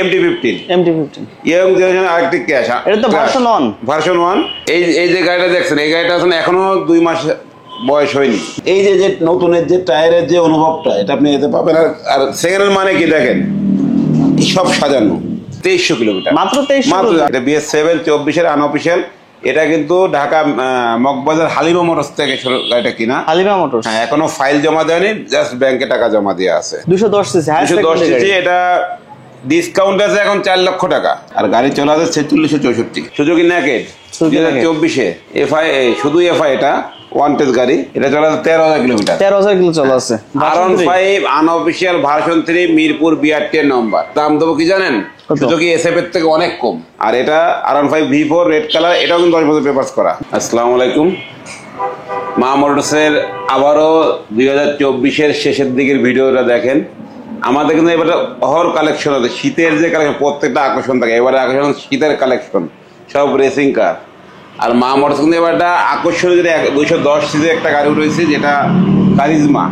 MT-15 young generation আরেকটি cash. এটা তো ভার্সন 1 এই যে গাড়িটা দেখছেন, এই গাড়িটা আসলে এখনো 2 মাস বয়স হয়নি। এই যে নতুনের যে টায়ারের যে অনুভবটা, এটা আপনি এতে পাবেন। আর সেকেন্ড হ্যান্ড মানে কি দেখেন, সব সাজানো। 2300 কিলোমিটার মাত্র 2300। এটা BS7 24-এর আনঅফিশিয়াল। এটা কিন্তু ঢাকা মগবাজার হালিমা মোটরস থেকে গাড়িটা কিনা। হালিমা মোটরস, হ্যাঁ, এখনো ফাইল জমা দেয়নি, জাস্ট ব্যাংকে টাকা জমা দিয়ে আছে। 210 সিসি। এটা ডিসকাউন্ট আছে এখন 4 লক্ষ টাকা। আর গাড়ি চলা আছে 4664। সুজুকি নেকেড 2024-এ এফআই, শুধু এফআই, এটা ওয়ান টেস্ট গাড়ি। এটা চলা আছে 13,000 কিলোমিটার। 13,000 কিলো চলা আছে। R15 unofficial version 3 Mirpur BRT নম্বর। দাম দেবো কি জানেন? সুজুকি SF এর থেকে অনেক কম। আর এটা R15 V4 রেড কালার, এটাও কিন্তু 10 বছর পেপারস করা। আসসালামু আলাইকুম। মা মোটরসের আবারও 2024-এর শেষের দিকের ভিডিওটা দেখেন। আমাদের কিন্তু এবারে অহর কালেকশন আছে, শীতের যে কালেকশন, প্রত্যেকটা আকর্ষণ থাকে। এবারে আকর্ষণ শীতের কালেকশন, সব রেসিং কার। আর মা মোটরস কিন্তু এবার একটা আকর্ষণীয় যেটা 210 সিসির একটা গাড়ি রয়েছে, যেটা কারিজমা।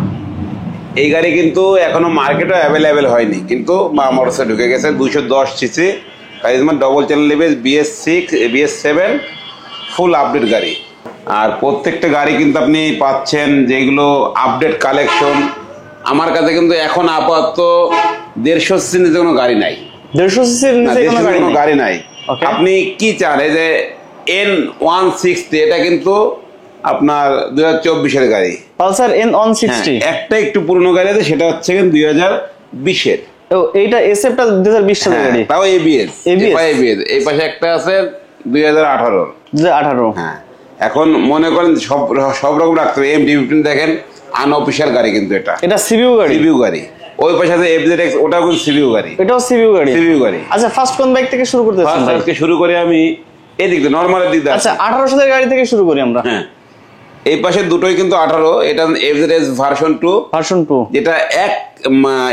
এই গাড়ি কিন্তু এখনো মার্কেটে অ্যাভেলেবেল হয়নি, কিন্তু মা মোটরসে ঢুকে গেছে। 210 CC charisma, double channel level, BS6 BS7 full update গাড়ি। আর প্রত্যেকটা গাড়ি কিন্তু আপনি পাচ্ছেন যেগুলো আপডেট কালেকশন। আমার কাছে কিন্তু এখন আপাতত 150 সিসির নিচে কোনো গাড়ি নাই। 150 সিসির নিচে কোনো গাড়ি নাই। আপনি কি চান? এই যে N160, এটা কিন্তু আপনার 2024-এর গাড়ি। পালসার N160 একটা একটু পুরনো গাড়ি আছে, সেটা হচ্ছে 2020-এর। এইটা SF টা 2020 সালের গাড়ি, তাও ABS। এই পাশে একটা আছে 2018। হ্যাঁ, এখন মনে করেন সব রকম রাখতে হবে। MT-15 দেখেন, আনঅফিশিয়াল গাড়ি, কিন্তু এটা সিবিউ গাড়ি। ওই পাশে আছে FZX, ওটাও কিন্তু সিবিউ গাড়ি। এটাও সিবিউ গাড়ি। আচ্ছা, ফার্স্ট কোন বাইক থেকে শুরু করতে চাচ্ছেন? ফার্স্ট শুরু করে আমি এদিক থেকে, নরমালের দিক থেকে। আচ্ছা, 18 সালের গাড়ি থেকে শুরু করি আমরা। হ্যাঁ, এই পাশে দুটোই কিন্তু 18। এটা FZX ভার্সন 2, যেটা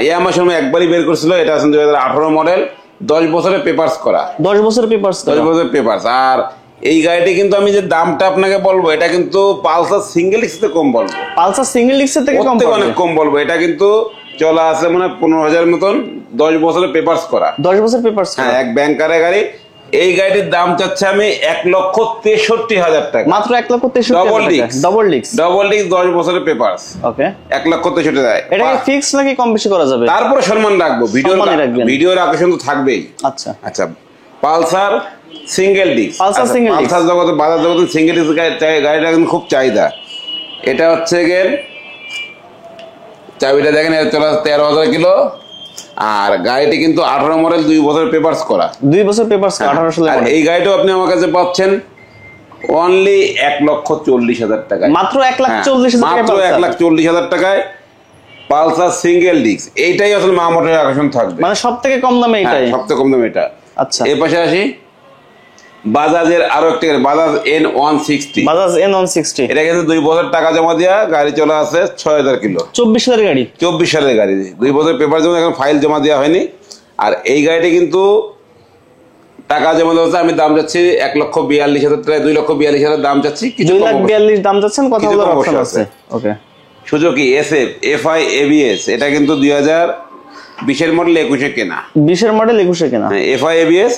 ইয়ামাহা সময় একবারই বের করছিল। এটা আছে 2018 মডেল, 10 বছরের পেপারস করা। 10 বছরের পেপারস। আর এই গাড়িটি কিন্তু আমি যে দামটা আপনাকে বলবো, এটা কিন্তু পালসার সিঙ্গেল ডিস্ক থেকে কম বলবো। পালসার সিঙ্গেল ডিস্কের থেকে অনেক কম বলবো। এটা কিন্তু চলা আছে মানে 15,000 মতন, 10 বছরের পেপারস করা। 10 বছর পেপারস। হ্যাঁ, এক ব্যাংকারের গাড়ি। এই গাড়িটির দাম চাচ্ছে আমি 1,63,000 টাকা। মাত্র 1,63,000। ডবল ডিস্ক 10 বছরের পেপারস। ওকে, 1,63,000। এটা কি ফিক্স নাকি কম বেশি করা যাবে? তারপরে সম্মান রাখবো, ভিডিওর আকর্ষণ তো থাকবেই। আচ্ছা, পালসার সিঙ্গেল ডিস্ক। পালসার জগতে, বাজার জগতে সিঙ্গেল ডিস্ক গাড়িটা কিন্তু খুব চাহিদা। এটা হচ্ছে চাবিটা দেখেন, এটা চলা 13,000 কিলো। আর গাড়িটি কিন্তু 18 মডেল, 2 বছর পেপারস করা। 2 বছর পেপারস 18 সালে। আর এই গাড়িটাও আপনি আমার কাছে পাচ্ছেন অনলি 1,40,000 টাকায়। মাত্র 1,40,000 টাকায় পালসার সিঙ্গেল ডিস্ক। এইটাই আসলে মা মোটরের আকর্ষণ থাকবে, মানে সবথেকে কম দামে এটাই। সবথেকে কম দামে এটা। আচ্ছা, এই পাশে আসি, বাজাজের আরো একটা গাড়ি, বাজাজ N160। এটা কিন্তু 2 বছর টাকা জমা দেওয়া গাড়ি, চলা আছে 6,000 কিলো। 24 সালের গাড়ি। 2 বছর পেপার জমা, এখন ফাইল জমা দেওয়া হয়নি। আর এই গাড়িটি কিন্তু টাকা জমা দেওয়া, আমি দাম যাচ্ছি 1,42,000 টাকা। 2,42,000 দাম যাচ্ছি, কিছু 2,42,000 দাম যাচ্ছেন, কথা বলার অপশন আছে। ওকে, সুজুকি SF FI ABS, এটা কিন্তু 2020-এর মডেল, 21-এ কেনা। 20-এর মডেল 21-এ কেনা, FI ABS।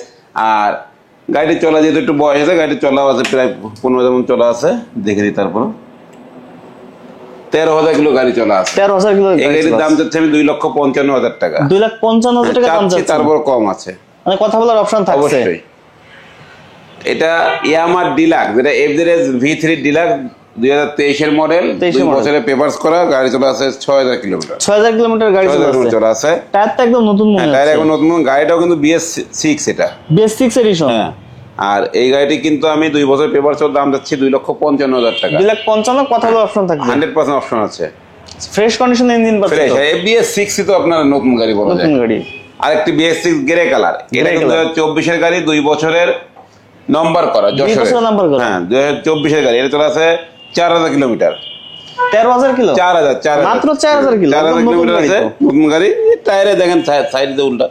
আর গাড়িটি চলা যেহেতু একটু বয়স আছে, গাড়িটি চলা আছে প্রায় 15 চলা আছে। দেখে নিই। তারপর 13,000 কিলো গাড়ি চলা আছে। 13,000 কিলো। এই গাড়ির দাম যাচ্ছে আমি 2,55,000 টাকা। 2,55,000 টাকা দাম যাচ্ছে। তারপর কম আছে, মানে কথা বলার অপশন থাকছে অবশ্যই। এটা ইয়ামাহা ডিলাক্স, যেটা FZS V3 ডিলাক্স, 2023-এর মডেল, 2 বছরের পেপারস করা। গাড়ি চলা আছে 6,000 কিলোমিটার। 6,000 কিলোমিটার গাড়ি চলা আছে। টায়ারটা একদম নতুন মনে হচ্ছে। টায়ার একদম নতুন। গাড়িটাও কিন্তু BS6, এটা BS6 এডিশন। হ্যাঁ। আর এই গাড়িটি কিন্তু আমি 2 বছর পেপারসের দাম যাচ্ছি 2,55,000 টাকা। 2,55,000 কথা বলার অপশন থাকবে। 100% অপশন আছে। ফ্রেশ কন্ডিশন ইঞ্জিন পাচ্ছে। BS6 তো আপনার নতুন গাড়ি বলা যায়। নতুন গাড়ি। আরেকটি BS6 গ্রে কালার। এটা কিন্তু 2024-এর গাড়ি, 2 বছরের নম্বর করা, যশোরে। হ্যাঁ, 2024-এর গাড়ি। এটা চলা আছে 4,000 কিলোমিটার। 13,000 কিলো। 4,000 মাত্র 4,000 কিলোমিটার আছে। নতুন গাড়ি। টায়ারে দেখেন সাইড দিয়ে উল্টা।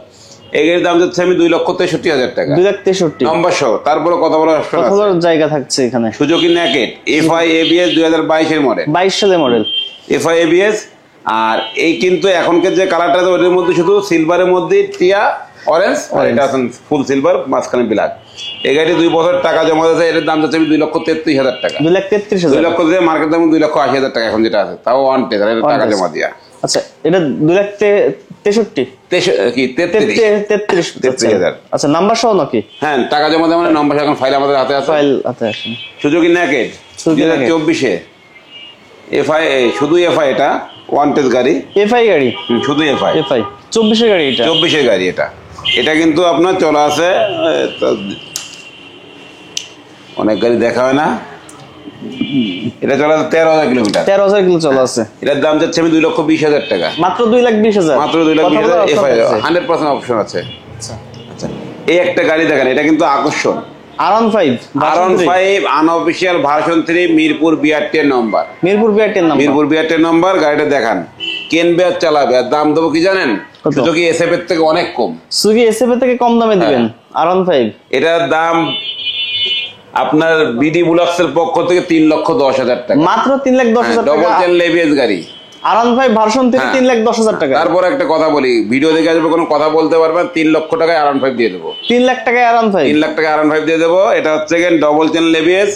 এই গাড়ির দাম যাচ্ছে আমি 2,63,000 টাকা। 2,63,000 নম্বর সহ। তারপরে কথা বলার জায়গা থাকছে এখানে। সুজুকি নেকেড FI ABS 2022-এর মডেল, 22 সালের মডেল FI ABS। আর এই কিন্তু এখনকার যে কালারটা, ওটার মধ্যে শুধু সিলভারের মধ্যে টিয়া অরেঞ্জ, আর এটা আছে ফুল সিলভার, মাঝখানে ব্ল্যাক। এই গাড়ি 2 বছর টাকা জমা দিয়েছে, এটার দাম যাচ্ছে 2,33,000 টাকা। 2,33,000, 2 লক্ষ দিয়ে মার্কেট দাম 2,80,000 টাকা এখন যেটা আছে, তাও ওয়ান টেজ, আর এটা টাকা জমা দিয়া। আচ্ছা, এটা 2,63,000। আচ্ছা, নাম্বার সহ নাকি? হ্যাঁ, টাকা জমা দেওয়া মানে নাম্বার, এখন ফাইল আমাদের হাতে আছে। ফাইল হাতে আছে। সুজুকি নেকেড 2024-এ এফআই, শুধু এফআই, এটা ওয়ান টেজ গাড়ি, এফআই গাড়ি, শুধু এফআই 24-এর গাড়ি, এটা 24-এর গাড়ি। এটা কিন্তু আপনার চলা আছে, অনেক গাড়ি দেখা হয় না, এটা চলা 13,000 কিলোমিটার। 13,000 কিলো চলা আছে। এটার দাম যাচ্ছে আমি 2,20,000 টাকা। মাত্র 2,20,000, মাত্র 2,20,000 এফআই, 100% অপশন আছে। আচ্ছা, এই একটা গাড়ি দেখেন, এটা কিন্তু আকর্ষণ। R15 unofficial version 3, Mirpur BRT নম্বর। মিরপুর BRT নম্বর। গাড়িটা দেখান, কেনবে আর চালাবে, আর দাম দেবো কি জানেন? সুজুকি SF এর থেকে অনেক কম। সুজুকি SF এর থেকে কম দামে দিবেন R15। এটার দাম আপনার বিডি বুলাক্স এর পক্ষ থেকে 3,10,000 টাকা। মাত্র 3,10,000 টাকা। ডবল চ্যানেল ABS গাড়ি, R15 ভার্সন 3, 3,10,000 টাকা। তারপর একটা কথা বলি, ভিডিও দেখে আসবে, কোনো কথা বলতে পারবেন, 3 লক্ষ টাকায় R15 দিয়ে দেবো। 3 লাখ টাকায় R15, 3 লাখ টাকায় R15 দিয়ে দেবো। এটা হচ্ছে ডবল চ্যানেল ABS,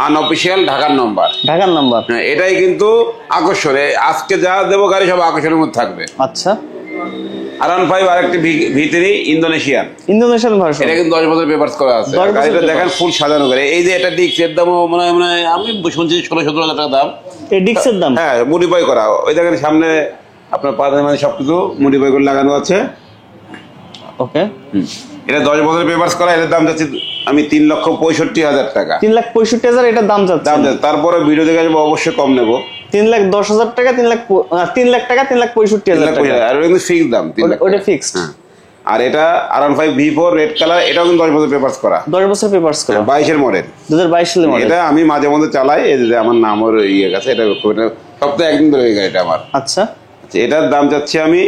আনঅফিশিয়াল, ঢাকার নাম্বার। এটাই কিন্তু আকর্ষণ। আজকে যা দেবো গাড়ি সব আকর্ষণের মধ্যে থাকবে। আচ্ছা, R15 আরেকটি V3 ইন্দোনেশিয়ান ভার্সন, এটা কিন্তু 10 বছর পেপারস করা আছে। গাড়িটা দেখেন ফুল সাজানো করে। এই যে এটা ডিক্স, এর দাম মনে হয় আমি শুনছি 16-17,000 টাকা দাম। এই ডিক্সের দাম, হ্যাঁ, মডিফাই করা। ওই দেখেন সামনে আপনার পাশে মানে সবকিছু মডিফাই করে লাগানো আছে। ওকে, এটা 10 বছর পেপারস করা। এর দাম যাচ্ছে আমি 3,65,000 টাকা। 3,65,000 এটা দাম যাচ্ছে। তারপরে ভিডিও দেখে আসবো, অবশ্যই কম নেবো। 3,10,000 টাকা, 3 লাখ টাকা, 3,65,000 টাকা। আর কিন্তু ফিক্স দাম, 3 লাখ, ওটা ফিক্সড। আর এটা R15 V4 রেড কালার, এটাও কিন্তু 10 বছর পেপারস করা। 10 বছর পেপারস করা, 22-এর মডেল, 2022 সালের মডেল। এটা আমি মাঝে মধ্যে চালাই, এই যে আমার নামের ইয়ে গেছে। এটা সপ্তাহে একদিন ধরে এই গাড়িটা আমার। আচ্ছা, এটার দাম যাচ্ছে আমি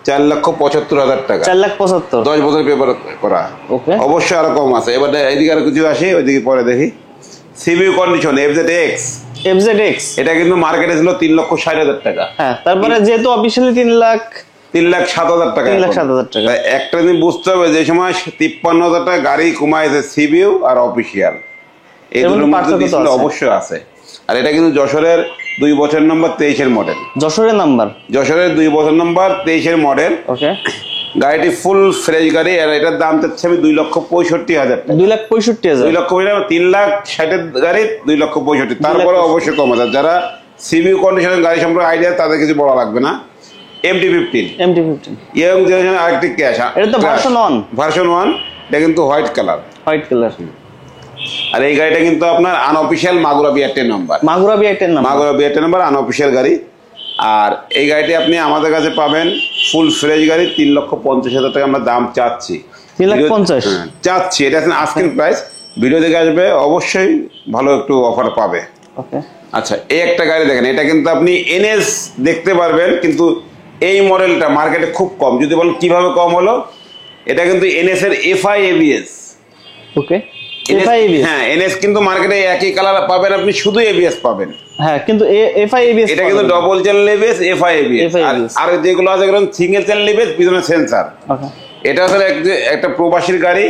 4,75,000 টাকা। 4,75,000, 10 বছর পেপার করা। ওকে, অবশ্যই আরো কম আছে। এবার এদিকে আর কিছু আসে, ওইদিকে পরে দেখি। সিবিউ কন্ডিশন FZX, এটা কিন্তু মার্কেটে ছিল 3,60,000 টাকা। হ্যাঁ, তারপরে যেহেতু অফিশিয়ালি 3,07,000 টাকা। 3,07,000 টাকা। একটা দিন বুঝতে হবে, যে সময় 53,000 টাকা গাড়ি কমাইছে সিবিউ আর অফিসিয়াল, এই দুটোর মধ্যে ডিসপ্লে অবশ্যই আছে। আর এটা কিন্তু যশোরের 2 বছর নম্বর 23-এর মডেল। যশোরের 2 বছর নম্বর 23-এর মডেল। ওকে, গাড়িটি ফুল ফ্রেশ গাড়ি। আর এটার দাম চাচ্ছে আমি 2,65,000 টাকা। 2,65,000, 3,60,000 গাড়ি 2,65,000। তারপরে অবশ্যই কম আছে। যারা সিবিউ কন্ডিশনের গাড়ি সম্পর্কে আইডিয়া, তাদের কিছু বলা লাগবে না। MT-15 ইয়ং জেনারেশন আরেকটি ক্যাশ, এটা তো ভার্সন 1, এটা কিন্তু হোয়াইট কালার। আর এই গাড়িটা কিন্তু আপনার আনঅফিশিয়াল মাগুরা BRT নম্বর, আনঅফিশিয়াল গাড়ি। আর এই গাড়িটি আপনি আমাদের কাছে পাবেন ফুল ফ্রেশ গাড়ি, 3,50,000 টাকা আমরা দাম চাচ্ছি। 3,50,000 চাচ্ছি, এটা আস্কিং প্রাইস। ভিডিও দেখে আসবে, অবশ্যই ভালো একটু অফার পাবে। আচ্ছা, এই একটা গাড়ি দেখেন, এটা কিন্তু আপনি NS দেখতে পারবেন, কিন্তু এই মডেলটা মার্কেটে খুব কম। যদি বলেন কিভাবে কম হলো, এটা কিন্তু NS এর FI ABS। ওকে, হ্যাঁ, NS কিন্তু মার্কেটে একই কালার পাবেন, আপনি শুধু ABS পাবেন। হ্যাঁ, কিন্তু FI ABS, এটা কিন্তু double channel ABS, FI ABS। আর যেগুলো আছে সিঙ্গেল চ্যানেল ABS, পিছনে সেন্সর। এটা আসলে একটা প্রবাসীর গাড়ি,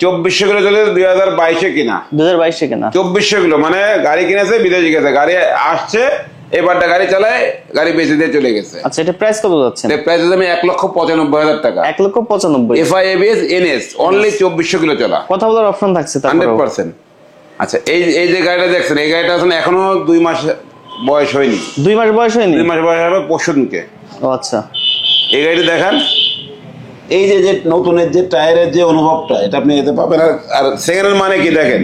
2,400 কিলো চলে, 2022-এ কিনা। 2,400 কিলো, মানে গাড়ি কিনেছে, বিদেশে গেছে, গাড়ি আসছে, এবারটা গাড়ি চালায়, গাড়ি বেঁচে দিয়ে চলে গেছে। আচ্ছা, এটা প্রাইস কত যাচ্ছে? প্রাইস আমি 1,95,000 টাকা। 1,95,000, FI ABS NS, only 2,400 kilo চলা। কথা বলার অপশন থাকছে 100%। আচ্ছা, এই যে গাড়িটা দেখছেন, এই গাড়িটা আসলে এখনো 2 মাস বয়স হয়নি। 2 মাস বয়স হয়নি? 2 মাস বয়স হবে পরশুদিনকে। ও আচ্ছা, এই গাড়িটা দেখান। এই যে নতুনের যে টায়ারের যে অনুভবটা, এটা আপনি এতে পাবেন। আর সেকেন্ড মানে কি দেখেন,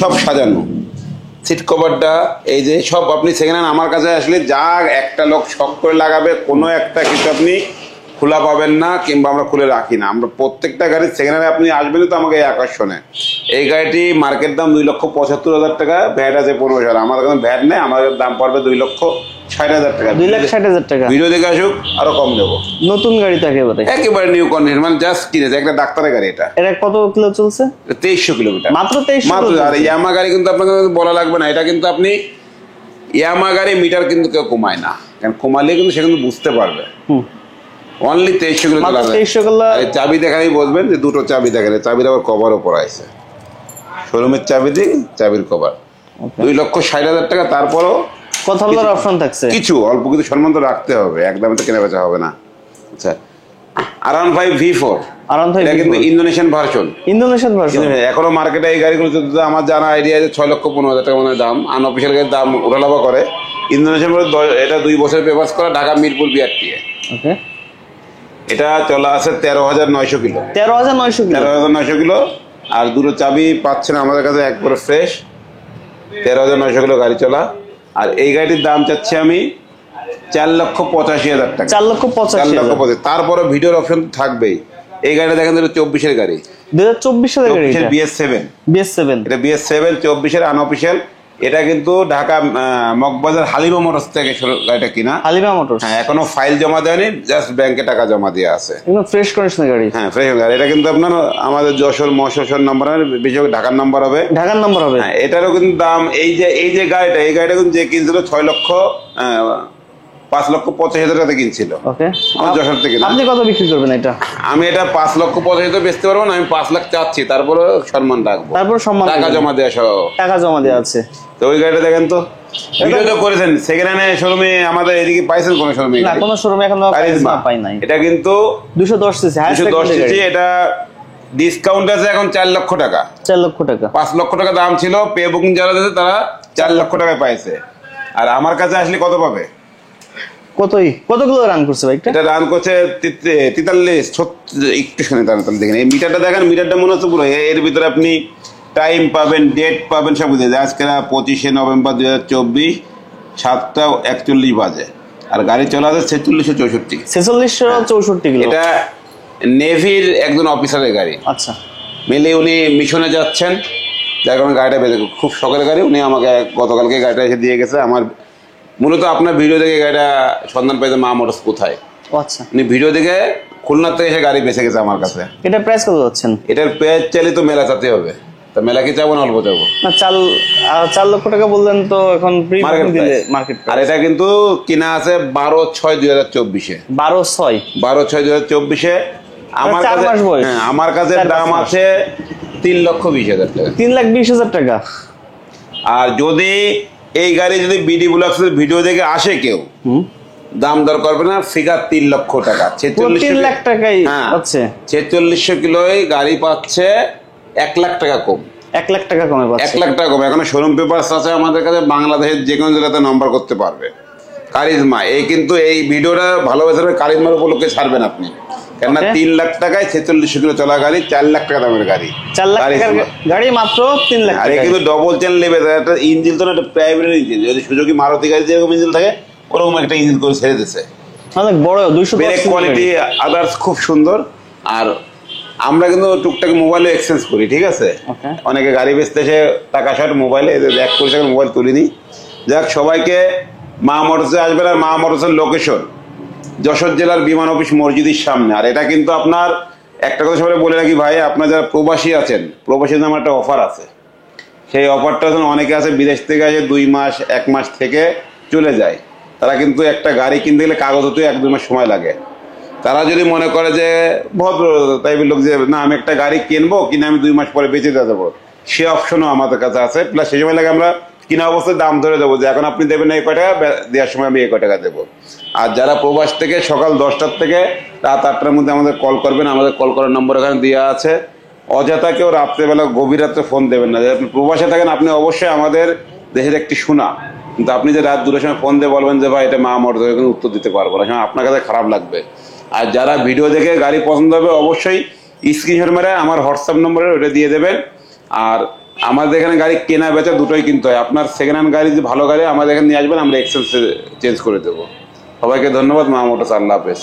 সব সাজানো সিট কভারটা, এই যে সব আপনি সেকেন্ড হ্যান্ড আমার কাছে আসলে যা একটা লোক শখ করে লাগাবে, কোনো একটা কিছু আপনি খোলা পাবেন না, কিংবা আমরা খুলে রাখি না। আমরা প্রত্যেকটা গাড়ির সেকেন্ড হ্যান্ড আপনি আসবেন তো আমাকে এই আকর্ষণে। এই গাড়িটি মার্কেট দাম 2,75,000 টাকা, ভ্যাট আছে 15,000। আমাদের কাছে ভ্যাট নেই, আমাদের দাম পড়বে 2,60,000 টাকা। 2,60,000 টাকা। ভিডিও দেখে আসুক, আরো কম দেবো। নতুন গাড়ি তো একেবারে নিউ কন্ডিশন, মানে জাস্ট কিনেছে, একটা ডাক্তারের গাড়ি। এটা কত কিলো চলছে? 2,300 কিলোমিটার মাত্র। 2300। আর ইয়ামা গাড়ি কিন্তু আপনাকে বলা লাগবে না। এটা কিন্তু আপনি ইয়ামা গাড়ি মিটার কিন্তু কেউ কমায় না, কারণ কমালে কিন্তু সে কিন্তু বুঝতে পারবে। অনলি 2300 কিলো মাত্র চলা 2300 কিলো। আর এই চাবি দেখাই বলবেন যে দুটো চাবি দেখেন, চাবির আবার কভার উপর আছে, শোরুমের চাবি দিই, চাবির কভার। 2,60,000 টাকা। তারপরও কথা বলার অপশন থাকছে, কিছু অল্প কিছু সম্মান তো রাখতে হবে, একদমই তো কেনা বেচা হবে না। আচ্ছা, R15 V4, R15 এটা কিন্তু ইন্দোনেশিয়ান ভার্সন। Indonesian version. এখনো মার্কেটে এই গাড়িগুলো যদি আমার জানা আইডিয়া যে 6,15,000 টাকা মনে হয় দাম, আনঅফিসিয়াল গাড়ির দাম উঠালাভা করে। ইন্দোনেশিয়ান এটা 2 বছর পেপার্স করা, ঢাকা মিরপুর বিআরটিএ। ওকে, এটা চলা আছে 13,900 কিলো। 13,900 কিলো। 13,900 কিলো। আর দুটো চাবি পাচ্ছেন আমাদের কাছে একবারে ফ্রেশ। 13,900 কিলো গাড়ি চলা। আর এই গাড়িটির দাম চাচ্ছি আমি 4,85,000 টাকা। 4,85,000। তারপরে ভিডিওর অপশন থাকবেই। এই গাড়িটা দেখেন, 24-এর গাড়ি, 2024 সালের গাড়ি, BS7। এটা BS7 24-এর আনঅফিসিয়াল। এটা কিন্তু ঢাকা মগবাজার হালিমা মোটরস থেকে গাড়িটা কিনা। হালিমা মোটরস। হ্যাঁ, এখনো ফাইল জমা দেয়নি, জাস্ট ব্যাংকে টাকা জমা দিয়ে আছে। একদম ফ্রেশ কন্ডিশনের গাড়ি। হ্যাঁ, ফ্রেশ গাড়ি। এটা কিন্তু আপনার আমাদের যশোর মশোর নাম্বার হবে, বেশি ঢাকার নাম্বার হবে। ঢাকার নাম্বার হবে। হ্যাঁ, এটারও কিন্তু দাম এই যে গাড়িটা, এই গাড়িটা কিন্তু যে কিনছিল 5,85,000 টাকা কিনছিল। ওকে, আমার যশোর থেকে। আপনি কত বিক্রি করবেন এটা? আমি এটা 5,85,000 বেচতে পারবো না, আমি 5 লাখ চাচ্ছি, তারপরে সম্মান রাখবো, তারপর সম্মান টাকা জমা দেওয়া সহ। টাকা জমা দেওয়া আছে। তো ওই গাড়িটা দেখেন তো, ভিডিও তো করেছেন, সেকেন্ড হ্যান্ড শোরুমে আমাদের এদিকে পাইছেন কোন শোরুমে? না, কোন শোরুমে এখনো পাই নাই। এটা কিন্তু 210 সিসি, 210 সিসি। এটা ডিসকাউন্ট আছে এখন 4 লক্ষ টাকা। 4 লক্ষ টাকা। 5 লক্ষ টাকা দাম ছিল, পে বুকিং যারা দিয়েছে তারা 4 লক্ষ টাকায় পাইছে। আর আমার কাছে আসলে কত পাবে? কতগুলো রান করছে বাইকটা? এটা রান করছে 43, একটু শুনে তাহলে দেখেন এই মিটারটা দেখেন, মিটারটা মনে হচ্ছে পুরো এর ভিতরে আপনি টাইম পাবেন, ডেট পাবেন, সব বুঝে যায়। আজকে 25শে নভেম্বর 2024, 7:41 বাজে। আর গাড়ি চলা আছে 4664। 4664 কিলো। এটা নেভির একজন অফিসারের গাড়ি। আচ্ছা, মেলে উনি মিশনে যাচ্ছেন, যার কারণে গাড়িটা বেঁধে খুব শখের গাড়ি। উনি আমাকে গতকালকে গাড়িটা এসে দিয়ে গেছে। আমার মূলত আপনার ভিডিও দেখে গাড়িটা সন্ধান পাইতে মা মোটরস কোথায়, আচ্ছা, উনি ভিডিও দেখে খুলনার থেকে এসে গাড়ি বেঁচে গেছে আমার কাছে। এটা প্রাইস কত যাচ্ছেন? এটার পেঁয়াজ চাইলে তো মেলা চাতে হবে, তা মেলা কি চাবো না অল্প চাবো না? 4 লক্ষ টাকা বললেন তো, এখন মার্কেট। আর এটা কিন্তু কিনা আছে 12/6/2024। 12/6/2024 আমার কাছে। হ্যাঁ, আমার কাছে দাম আছে 3,20,000 টাকা। 3,20,000 টাকা। আর যদি এই গাড়ি যদি বিডি ব্লগসের ভিডিও দেখে আসে কেউ, দাম দর করবে না, ফিগার 3 লক্ষ টাকা। 3 লাখ টাকাই পাচ্ছে। 4600 কিলোয় গাড়ি পাচ্ছে 1 লাখ টাকা কম। 1 লাখ টাকা কমে পাচ্ছে। 1 লাখ টাকা কম। এখন শোরুম পেপারস আছে আমাদের কাছে, বাংলাদেশের যে কোনো জেলাতে নম্বর করতে পারবে। কারিজমা, এই কিন্তু এই ভিডিওটা ভালোবেসে কারিজমার উপলক্ষে ছাড়বেন আপনি, কেননা 3 লাখ টাকায় 4600 কিলো চলা গাড়ি, 4 লাখ টাকা দামের গাড়ি। 4 লাখ টাকার গাড়ি মাত্র 3 লাখ। আর কিন্তু ডবল চ্যানেল নেবে, একটা ইঞ্জিন তো না, একটা প্রাইভেট ইঞ্জিন। যদি সুজুকি মারুতি গাড়ি যেরকম ইঞ্জিন থাকে ওরকম একটা ইঞ্জিন করে ছেড়ে দিচ্ছে, অনেক বড়। 210 ব্রেক কোয়ালিটি আদার্স খুব সুন্দর। আর আমরা কিন্তু টুকটাক মোবাইলে এক্সচেঞ্জ করি, ঠিক আছে? অনেকে গাড়ি বেচতে এসে টাকা শর্ট মোবাইলে 1 কোটি টাকার মোবাইল তুলিনি। যাক, সবাইকে মা মোটরসে আসবেন। আর মা মোটরসের লোকেশন যশোর জেলার বিমান অফিস মসজিদের সামনে। আর এটা কিন্তু আপনার একটা কথা সবাই বলে রাখি ভাই, আপনার যারা প্রবাসী আছেন, প্রবাসীর নামে একটা অফার আছে। সেই অফারটা অনেকে আছে বিদেশ থেকে আসে, 2 মাস 1 মাস থেকে চলে যায়। তারা কিন্তু একটা গাড়ি কিনতে গেলে কাগজ হতে 1-2 মাস সময় লাগে। তারা যদি মনে করে যে ভদ্র টাইপের লোক, যে না আমি একটা গাড়ি কিনবো, কিনে আমি 2 মাস পরে বেঁচে দিয়ে দেবো, সে অপশনও আমাদের কাছে আছে। প্লাস সেই সময় লাগে আমরা কিনা অবস্থায় দাম ধরে দেবো, যে এখন আপনি দেবেন এই কয় টাকা, দেওয়ার সময় আমি এই কয় টাকা দেবো। আর যারা প্রবাস থেকে সকাল 10টার থেকে রাত 8টার মধ্যে আমাদের কল করবেন, আমাদের কল করার নম্বর এখানে দেওয়া আছে। অযথা কেউ রাত্রেবেলা গভীর রাত্রে ফোন দেবেন না। আপনি প্রবাসে থাকেন, আপনি অবশ্যই আমাদের দেশের একটি সুনা, কিন্তু আপনি যে রাত 2টার সময় ফোন দিয়ে বলবেন যে ভাই এটা মা মোটরস, কিন্তু উত্তর দিতে পারবো না, আপনার কাছে খারাপ লাগবে। আর যারা ভিডিও দেখে গাড়ি পছন্দ হবে, অবশ্যই স্ক্রিনশট মেরে আমার হোয়াটসঅ্যাপ নম্বরে ওটা দিয়ে দেবেন। আর আমাদের এখানে গাড়ি কেনা বেচা দুটোই কিনতে হয়। আপনার সেকেন্ড হ্যান্ড গাড়ি যে ভালো গাড়ি আমাদের এখানে নিয়ে আসবেন, আমরা এক্সচেঞ্জ চেঞ্জ করে দেবো। সবাইকে ধন্যবাদ। মা মোটরস, আল্লাহ হাফেজ।